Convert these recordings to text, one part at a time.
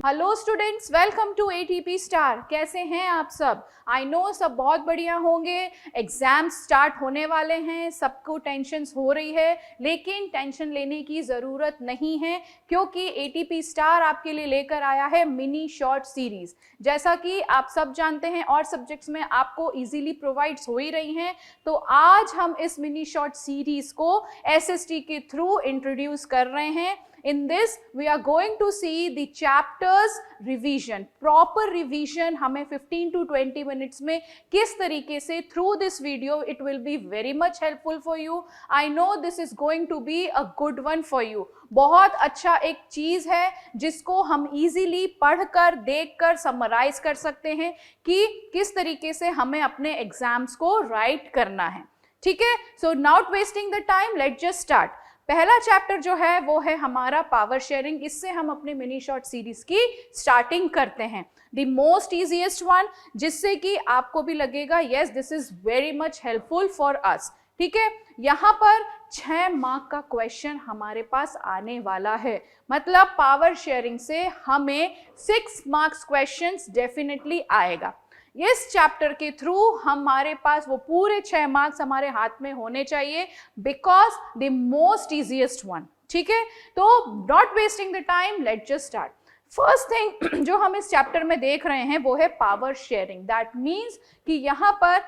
Hello students, welcome to ATP star. कैसे हैं आप सब? आई नो सब बहुत बढ़िया होंगे। एग्जाम स्टार्ट होने वाले हैं, सबको टेंशन हो रही है, लेकिन टेंशन लेने की ज़रूरत नहीं है क्योंकि एटीपी स्टार आपके लिए लेकर आया है मिनी शॉर्ट सीरीज। जैसा कि आप सब जानते हैं और सब्जेक्ट्स में आपको इजीली प्रोवाइड्स हो ही रही हैं, तो आज हम इस मिनी शॉर्ट सीरीज को एसएसटी के थ्रू इंट्रोड्यूस कर रहे हैं। In this, we are going to see the chapters revision, proper revision हमें 15 to 20 minutes में किस तरीके से through this video it will be very much helpful for you. I know this is going to be a good one for you. बहुत अच्छा एक चीज़ है जिसको हम easily पढ़कर देखकर summarize कर सकते हैं कि किस तरीके से हमें अपने एग्जाम्स को write करना है। ठीक है, so not wasting the time, let's just start. पहला चैप्टर जो है वो है हमारा पावर शेयरिंग। इससे हम अपने मिनी शॉर्ट सीरीज की स्टार्टिंग करते हैं। द मोस्ट इजीएस्ट वन, जिससे कि आपको भी लगेगा yes this is very much helpful for us. ठीक है, यहाँ पर 6 मार्क का क्वेश्चन हमारे पास आने वाला है, मतलब पावर शेयरिंग से हमें 6 मार्क्स क्वेश्चन डेफिनेटली आएगा। इस चैप्टर के थ्रू हमारे पास वो पूरे 6 मार्क्स हमारे हाथ में होने चाहिए, because the most easiest one. ठीक है, तो not wasting the time, let's just start. First thing जो हम इस चैप्टर में देख रहे हैं वो है पावर शेयरिंग। दैट मीन्स कि यहाँ पर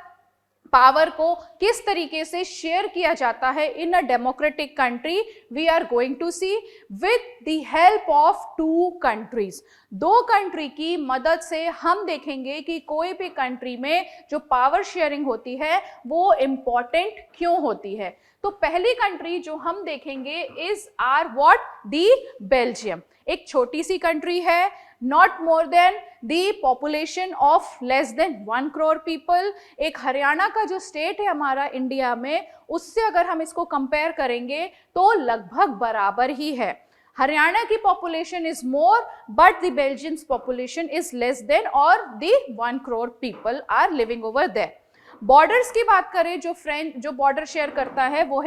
पावर को किस तरीके से शेयर किया जाता है in a democratic country. We are going to see with the help of 2 countries. 2 country की मदद से हम देखेंगे कि कोई भी कंट्री में जो पावर शेयरिंग होती है वो इम्पॉर्टेंट क्यों होती है। तो पहली कंट्री जो हम देखेंगे is are what, the Belgium. एक छोटी सी कंट्री है, not more than the population of less than 1 crore people। एक हरियाणा का जो स्टेट है हमारा इंडिया में, उससे अगर हम इसको कंपेयर करेंगे तो लगभग बराबर ही है। हरियाणा की population is more but the Belgians population is less than और the 1 crore people are living over there. Borders की बात करें, जो बॉर्डर शेयर करता है वो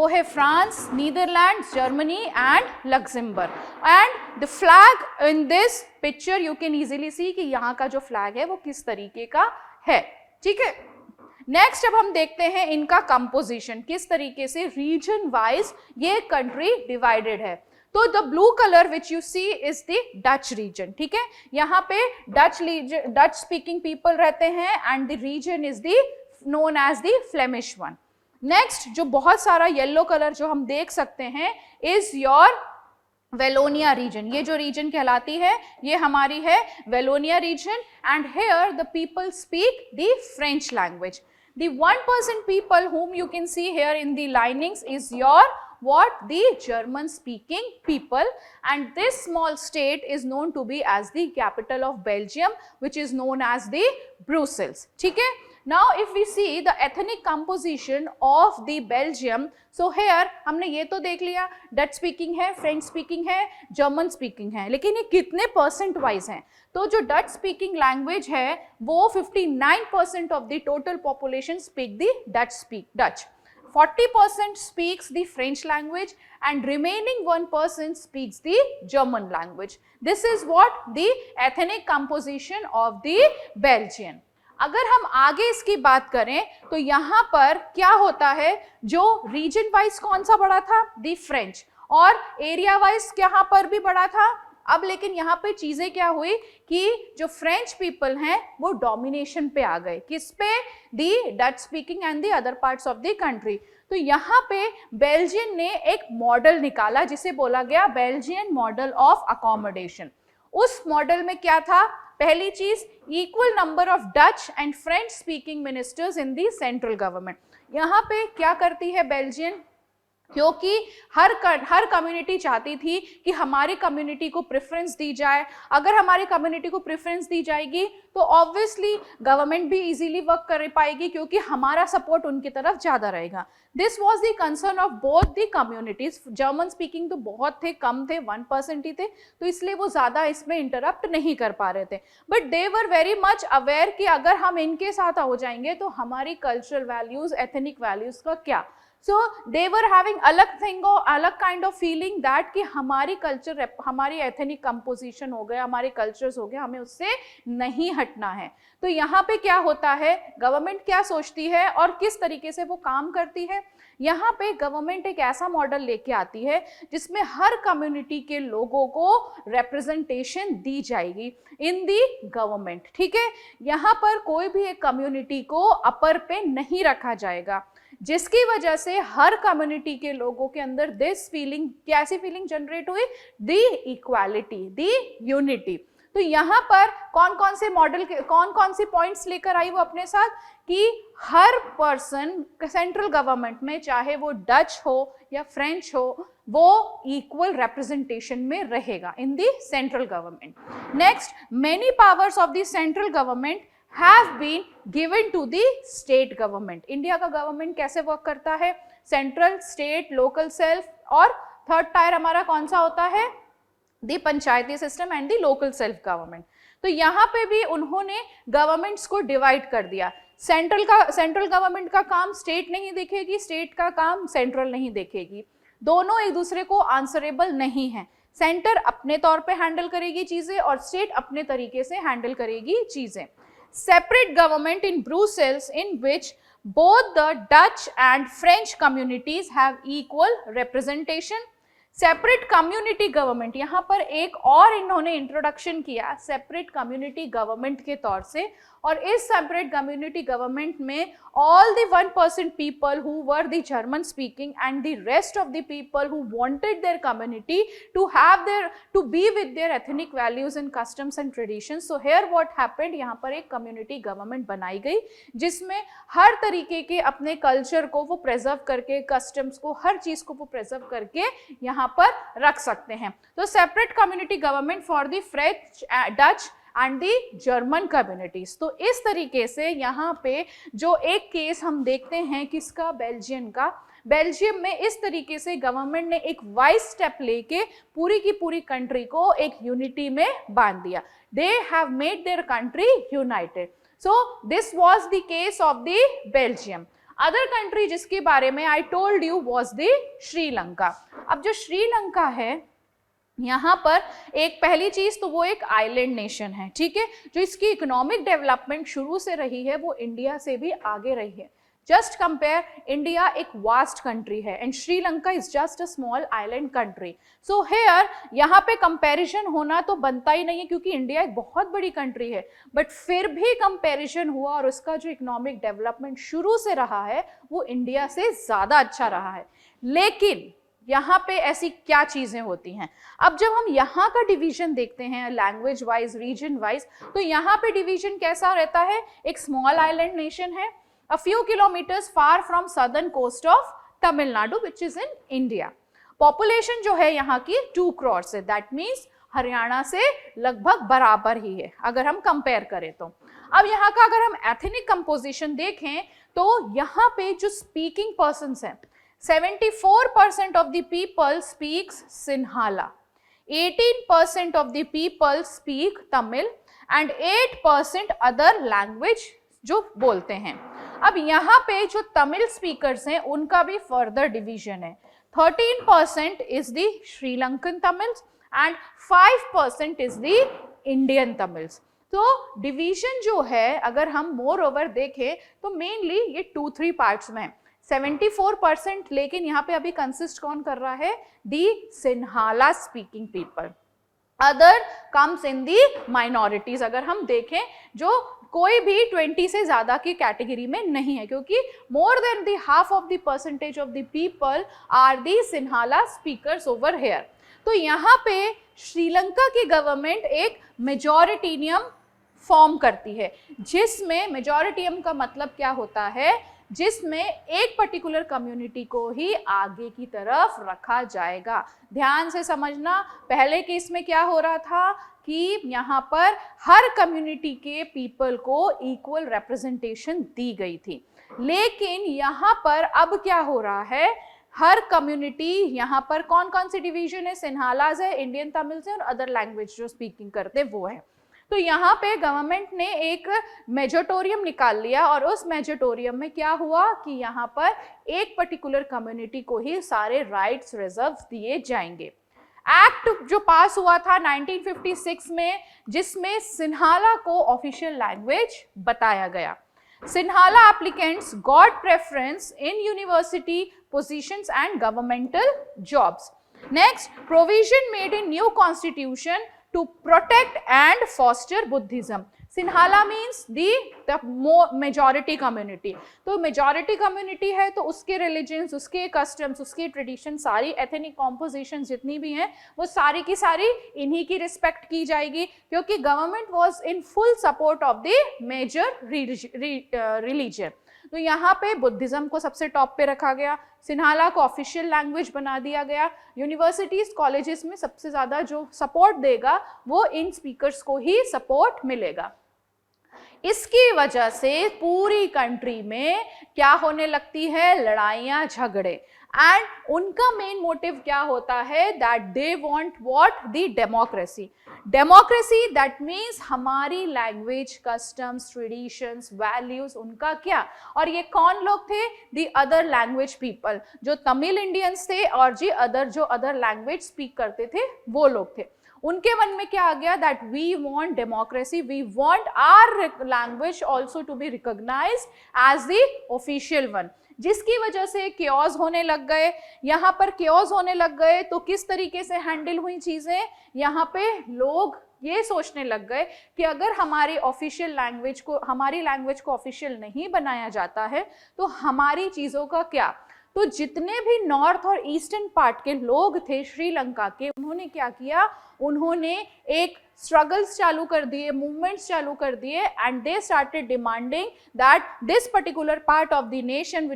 है France, Netherlands, Germany and Luxembourg. And the flag in this picture you can easily see कि यहाँ का जो फ्लैग है वो किस तरीके का है। ठीक है, नेक्स्ट अब हम देखते हैं इनका कंपोजिशन, किस तरीके से रीजन वाइज ये कंट्री डिवाइडेड है। तो the blue colour which you see is the Dutch region. ठीक है, यहाँ पे डच स्पीकिंग पीपल रहते हैं and the region is the known as the Flemish one. Next जो बहुत सारा येलो कलर जो हम देख सकते हैं इज योर वेलोनिया रीजन। ये जो रीजन कहलाती है ये हमारी है Wallonia region and here the people speak the French language. The 1% people whom you can see here in the linings is your what, the German speaking people, and this small state is known to be as the capital of Belgium, which is known as the Brussels. ठीक है, now if we see the ethnic composition of the Belgium, so here हमने ये तो देख लिया Dutch speaking है, French speaking है, German speaking है, लेकिन ये कितने परसेंट वाइज हैं। तो जो डच स्पीकिंग लैंग्वेज है वो 59% of the total population speak the Dutch, 40% speaks the French language and remaining 1% speaks the German language. This is what the ethnic composition of the Belgian. अगर हम आगे इसकी बात करें तो यहाँ पर क्या होता है, जो रीजन वाइज कौन सा बड़ा था, दी फ्रेंच, और एरिया वाइज यहाँ पर भी बड़ा था। अब लेकिन यहाँ पे चीजें क्या हुई कि जो फ्रेंच पीपल हैं वो डोमिनेशन पे आ गए, किस पे, the Dutch speaking and the other parts of the country. तो यहाँ पे बेल्जियन ने एक मॉडल निकाला जिसे बोला गया बेल्जियन मॉडल ऑफ अकोमोडेशन। उस मॉडल में क्या था, पहली चीज equal number of Dutch and French speaking ministers in the central government. यहाँ पे क्या करती है बेल्जियन, क्योंकि हर कम्युनिटी चाहती थी कि हमारी कम्युनिटी को प्रेफरेंस दी जाए। अगर हमारी कम्युनिटी को प्रेफरेंस दी जाएगी तो ऑब्वियसली गवर्नमेंट भी इजीली वर्क कर पाएगी क्योंकि हमारा सपोर्ट उनकी तरफ ज़्यादा रहेगा। This was the concern of both the communities. German speaking तो बहुत थे, कम थे, 1% ही थे, तो इसलिए वो ज़्यादा इसमें इंटरप्ट नहीं कर पा रहे थे। But they were very much aware कि अगर हम इनके साथ हो जाएंगे तो हमारी कल्चरल वैल्यूज़, एथनिक वैल्यूज़ का क्या। सो दे वर हैविंग अलग थिंग और अलग काइंड ऑफ फीलिंग दैट कि हमारी कल्चर, हमारी एथनिक कंपोजिशन हो गया, हमारे कल्चर्स हो गए, हमें उससे नहीं हटना है। तो यहाँ पे क्या होता है, गवर्नमेंट क्या सोचती है और किस तरीके से वो काम करती है, यहाँ पे गवर्नमेंट एक ऐसा मॉडल लेके आती है जिसमें हर कम्युनिटी के लोगों को रिप्रेजेंटेशन दी जाएगी इन दी गवर्नमेंट। ठीक है, यहाँ पर कोई भी एक कम्युनिटी को अपर पे नहीं रखा जाएगा, जिसकी वजह से हर कम्युनिटी के लोगों के अंदर दिस फीलिंग, कैसी फीलिंग जनरेट हुई, दी इक्वालिटी, दी यूनिटी। तो यहाँ पर कौन कौन से मॉडल, कौन कौन से पॉइंट्स लेकर आई वो अपने साथ, कि हर पर्सन सेंट्रल गवर्नमेंट में, चाहे वो डच हो या फ्रेंच हो, वो इक्वल रिप्रेजेंटेशन में रहेगा in the central government. Next, many powers of the central government have been given to the state government। India का गवर्नमेंट कैसे वर्क करता है, सेंट्रल, स्टेट, लोकल सेल्फ, और थर्ड टायर हमारा कौन सा होता है, the panchayati system and the local self government. तो यहाँ पे भी उन्होंने गवर्नमेंट्स को डिवाइड कर दिया। सेंट्रल गवर्नमेंट का काम स्टेट नहीं देखेगी, स्टेट का काम सेंट्रल नहीं देखेगी, दोनों एक दूसरे को आंसरेबल नहीं है। सेंटर अपने तौर पे हैंडल करेगी चीजें और स्टेट अपने तरीके से हैंडल करेगी चीजें। Separate government in Brussels in which both the Dutch and French communities have equal representation। Separate community government, यहाँ पर एक और इन्होंने इंट्रोडक्शन किया सेपरेट कम्युनिटी गवर्नमेंट के तौर से, और इस सेपरेट कम्युनिटी गवर्नमेंट में all the 1% people who were the German speaking and the rest of the people who wanted their community to be with their ethnic values and customs and traditions। So here what happened, यहाँ पर एक community government बनाई गई जिसमें हर तरीके के अपने culture को वो प्रिजर्व करके, कस्टम्स को, हर चीज को वो प्रिजर्व करके यहाँ पर रख सकते हैं। तो separate community government for the French, Dutch and the German communities. तो इस तरीके से यहाँ पे जो एक केस हम देखते हैं किसका, बेल्जियम का, बेल्जियम में इस तरीके से गवर्नमेंट ने एक वाइज स्टेप लेके पूरी की पूरी कंट्री को एक यूनिटी में बांध दिया। They have made their country United. So this was the case of the Belgium. Other country जिसके बारे में I told you was the Sri Lanka. अब जो श्रीलंका है यहाँ पर एक पहली चीज तो वो एक आइलैंड नेशन है, ठीक है, जो इसकी इकोनॉमिक डेवलपमेंट शुरू से रही है वो इंडिया से भी आगे रही है। जस्ट कंपेयर, इंडिया एक वास्ट कंट्री है and Sri Lanka is just a small island country. So here यहाँ पे कंपैरिजन होना तो बनता ही नहीं है क्योंकि इंडिया एक बहुत बड़ी कंट्री है, बट फिर भी कंपैरिजन हुआ और उसका जो इकोनॉमिक डेवलपमेंट शुरू से रहा है वो इंडिया से ज्यादा अच्छा रहा है। लेकिन यहाँ पे ऐसी क्या चीजें होती हैं, अब जब हम यहाँ का डिवीजन देखते हैं लैंग्वेज वाइज, रीजन वाइज, तो यहाँ पे डिवीजन कैसा रहता है, एक स्मॉल आइलैंड नेशन है, a few kilometers far from southern coast of Tamil Nadu which is in India। Population जो है यहाँ की 2 crore है, दैट मीन्स हरियाणा से लगभग बराबर ही है अगर हम कंपेयर करें तो। अब यहाँ का अगर हम एथनिक कंपोजिशन देखें तो यहाँ पे जो स्पीकिंग पर्सन्स हैं 74% of the people speaks Sinhala, 18% of the people speak Tamil and 8% other language जो बोलते हैं। अब यहाँ पे जो तमिल स्पीकर्स हैं उनका भी फर्दर डिवीजन है, 13% is the Sri Lankan Tamils and 5% is the Indian Tamils. तो डिवीजन जो है अगर हम मोर ओवर देखें तो मेनली ये 2-3 पार्ट्स में है, 74%, लेकिन यहाँ पे अभी कंसिस्ट कौन कर रहा है, the Sinhala speaking people. Other comes in the minorities, अगर हम देखें जो कोई भी 20 से ज्यादा की कैटेगरी में नहीं है क्योंकि more than the half of the percentage of the people are the Sinhala speakers over here. तो यहाँ पे श्रीलंका की गवर्नमेंट एक मेजॉरिटेरियन फॉर्म करती है, जिसमें मेजॉरिटियम का मतलब क्या होता है, जिसमें एक पर्टिकुलर कम्युनिटी को ही आगे की तरफ रखा जाएगा। ध्यान से समझना, पहले केस में क्या हो रहा था कि यहाँ पर हर कम्युनिटी के पीपल को इक्वल रिप्रेजेंटेशन दी गई थी, लेकिन यहाँ पर अब क्या हो रहा है, हर कम्युनिटी, यहाँ पर कौन कौन सी डिवीजन है, सिन्हालाज है, इंडियन तमिल्स है और अदर लैंग्वेज जो स्पीकिंग करते वो है। तो यहाँ पे गवर्नमेंट ने एक मेजोटोरियम निकाल लिया और उस मेजोटोरियम में क्या हुआ कि यहाँ पर एक पर्टिकुलर कम्युनिटी को ही सारे राइट्स रिजर्व दिए जाएंगे। एक्ट जो पास हुआ था 1956 में, जिसमें सिन्हाला को ऑफिशियल लैंग्वेज बताया गया। Sinhala applicants got preference in university positions and governmental jobs. Next, provision made in new constitution to protect and foster Buddhism. Sinhala means the majority community. तो मेजॉरिटी कम्युनिटी है तो उसके रिलीजन्स, उसके कस्टम्स, उसके ट्रेडिशन, सारी ethnic composition जितनी भी हैं वो सारी की सारी इन्हीं की रिस्पेक्ट की जाएगी, क्योंकि government was in full support of the major religion. तो यहाँ पे बुद्धिज्म को सबसे टॉप पे रखा गया, सिन्हाला को ऑफिशियल लैंग्वेज बना दिया गया। यूनिवर्सिटीज कॉलेजेस में सबसे ज़्यादा जो सपोर्ट देगा वो इन स्पीकर्स को ही सपोर्ट मिलेगा। इसकी वजह से पूरी कंट्री में क्या होने लगती है, लड़ाइयाँ झगड़े। एंड उनका मेन मोटिव क्या होता है, that they want what, the democracy. Democracy that means हमारी लैंग्वेज, कस्टम्स, ट्रेडिशंस, वैल्यूज, उनका क्या। और ये कौन लोग थे, द अदर लैंग्वेज पीपल, जो तमिल इंडियंस थे और जो अदर लैंग्वेज स्पीक करते थे वो लोग थे। उनके मन में क्या आ गया, that we want democracy, we want our language also to be recognised as the official one, जिसकी वजह से केओस होने लग गए। यहाँ पर केओस होने लग गए तो किस तरीके से हैंडल हुई चीज़ें, यहाँ पे लोग ये सोचने लग गए कि अगर हमारी लैंग्वेज को ऑफिशियल नहीं बनाया जाता है तो हमारी चीज़ों का क्या। तो जितने भी नॉर्थ और ईस्टर्न पार्ट के लोग थे श्रीलंका के, उन्होंने क्या किया, उन्होंने एक स्ट्रगल्स चालू कर दिए, मूवमेंट्स चालू कर दिए, and they started demanding that this particular part of the nation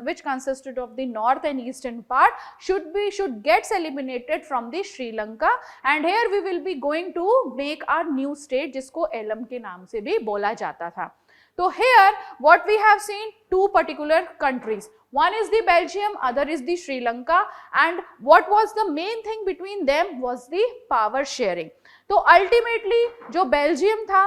which consisted of the north and eastern part should gets eliminated from the Sri Lanka, and here we will be going to make our new state, जिसको alum के नाम से भी बोला जाता था। तो here what we have seen, two particular countries, one is the Belgium, other is the Sri Lanka, and what was the main thing between them was the power sharing। तो ultimately जो बेल्जियम था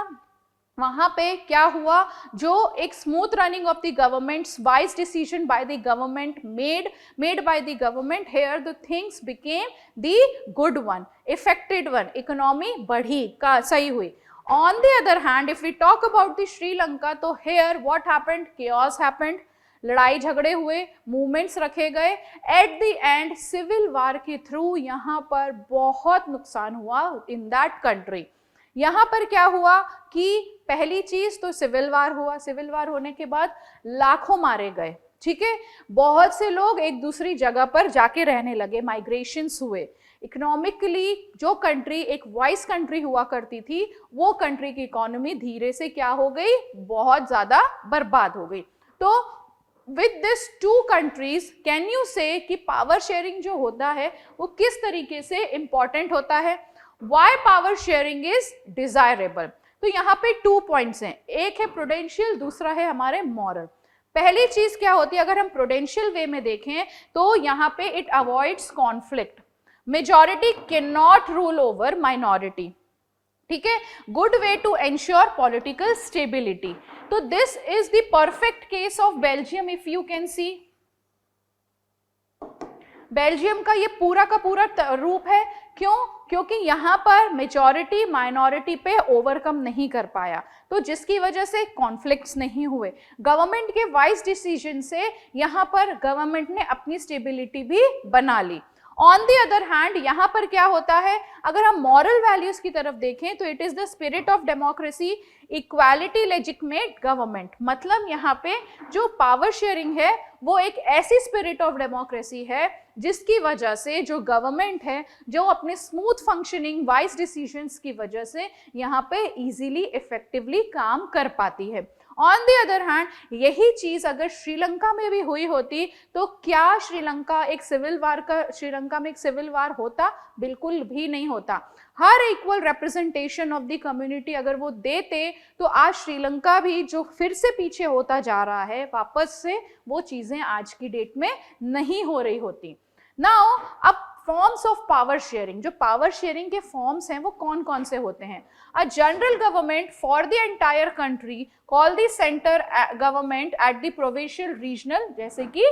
वहां पे क्या हुआ, जो एक smooth running of the governments, wise decision by the government, made by the government, here the things became the good one, effected one, economy बढ़ी, का सही हुई। On the other hand, if we talk about the Sri Lanka, तो here what happened, chaos happened, लड़ाई झगड़े हुए, movements रखे गए, at the end civil war के थ्रू यहाँ पर बहुत नुकसान हुआ इन दैट कंट्री। यहाँ पर क्या हुआ कि पहली चीज तो सिविल वार हुआ, सिविल वार होने के बाद लाखों मारे गए, ठीक है, बहुत से लोग एक दूसरी जगह पर जाके रहने लगे, माइग्रेशंस हुए। इकोनॉमिकली जो कंट्री एक वाइस कंट्री हुआ करती थी, वो कंट्री की इकोनॉमी धीरे से क्या हो गई, बहुत ज्यादा बर्बाद हो गई। तो with this two countries can you say कि पावर शेयरिंग जो होता है वो किस तरीके से इंपॉर्टेंट होता है, why power sharing is desirable. तो यहाँ पे 2 पॉइंट्स हैं, एक है प्रूडेंशियल, दूसरा है हमारे मॉरल। पहली चीज क्या होती है, अगर हम प्रूडेंशियल वे में देखें तो यहाँ पे it avoids conflict, majority can not rule over minority, ठीक है, good way to ensure political stability. तो this is the perfect case of Belgium, if you can see. Belgium का ये पूरा का पूरा रूप है, क्यों, क्योंकि यहाँ पर मेजॉरिटी माइनॉरिटी पे ओवरकम नहीं कर पाया, तो जिसकी वजह से कॉन्फ्लिक्ट्स नहीं हुए। गवर्नमेंट के वाइज डिसीजन से यहाँ पर गवर्नमेंट ने अपनी स्टेबिलिटी भी बना ली। ऑन द अदर हैंड यहाँ पर क्या होता है, अगर हम मॉरल वैल्यूज की तरफ देखें तो it is the spirit of democracy, equality, legitimate government. मतलब यहाँ पे जो पावर शेयरिंग है वो एक ऐसी स्पिरिट ऑफ डेमोक्रेसी है जिसकी वजह से जो गवर्नमेंट है, जो अपने स्मूथ फंक्शनिंग वाइज डिसीजंस की वजह से यहाँ पे इजीली इफेक्टिवली काम कर पाती है। ऑन द अदर हैंड यही चीज अगर श्रीलंका में भी हुई होती तो क्या श्रीलंका में एक सिविल वार होता, बिल्कुल भी नहीं होता। हर equal representation of the community अगर वो देते तो आज श्रीलंका भी जो फिर से पीछे होता जा रहा है वापस से, वो चीजें आज की डेट में नहीं हो रही होती। नाउ अब फॉर्म्स ऑफ पावर शेयरिंग, जो पावर शेयरिंग के फॉर्म्स हैं वो कौन कौन से होते हैं? A general government for the entire country, call the centre government at the provincial regional, जैसे कि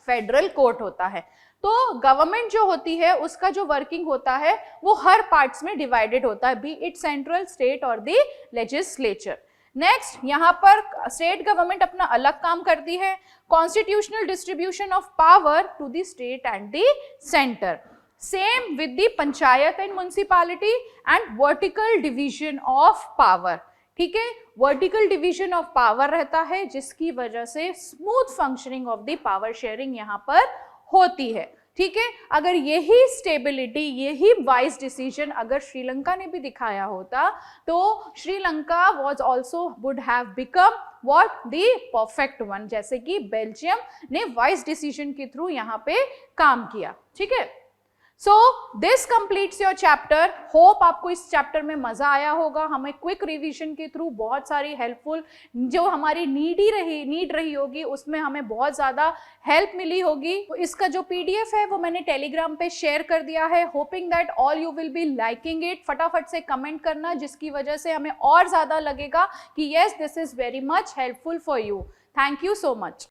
फेडरल कोर्ट होता है। तो गवर्नमेंट जो होती है उसका जो वर्किंग होता है वो हर पार्ट्स में डिवाइडेड होता है, बी इट सेंट्रल, स्टेट और द लेजिस्लेचर। नेक्स्ट, यहाँ पर स्टेट गवर्नमेंट अपना अलग काम करती है, constitutional distribution of power to the state and the centre. Same with the panchayat and municipality and vertical division of power. ठीक है, वर्टिकल डिवीजन ऑफ पावर रहता है जिसकी वजह से smooth functioning of the power sharing यहाँ पर होती है। ठीक है, अगर यही स्टेबिलिटी, यही वाइज डिसीजन अगर श्रीलंका ने भी दिखाया होता तो Sri Lanka was also would have become what, the perfect one, जैसे कि बेल्जियम ने वाइज डिसीजन के थ्रू यहाँ पे काम किया। ठीक है, so this completes your chapter. Hope आपको इस चैप्टर में मजा आया होगा। हमें क्विक रिवीजन के थ्रू बहुत सारी हेल्पफुल, जो हमारी नीड रही होगी उसमें हमें बहुत ज्यादा हेल्प मिली होगी। तो इसका जो पीडीएफ है वो मैंने टेलीग्राम पे शेयर कर दिया है। Hoping that all you will be liking it. फटाफट से कमेंट करना, जिसकी वजह से हमें और ज्यादा लगेगा कि yes this is very much helpful for you. Thank you so much.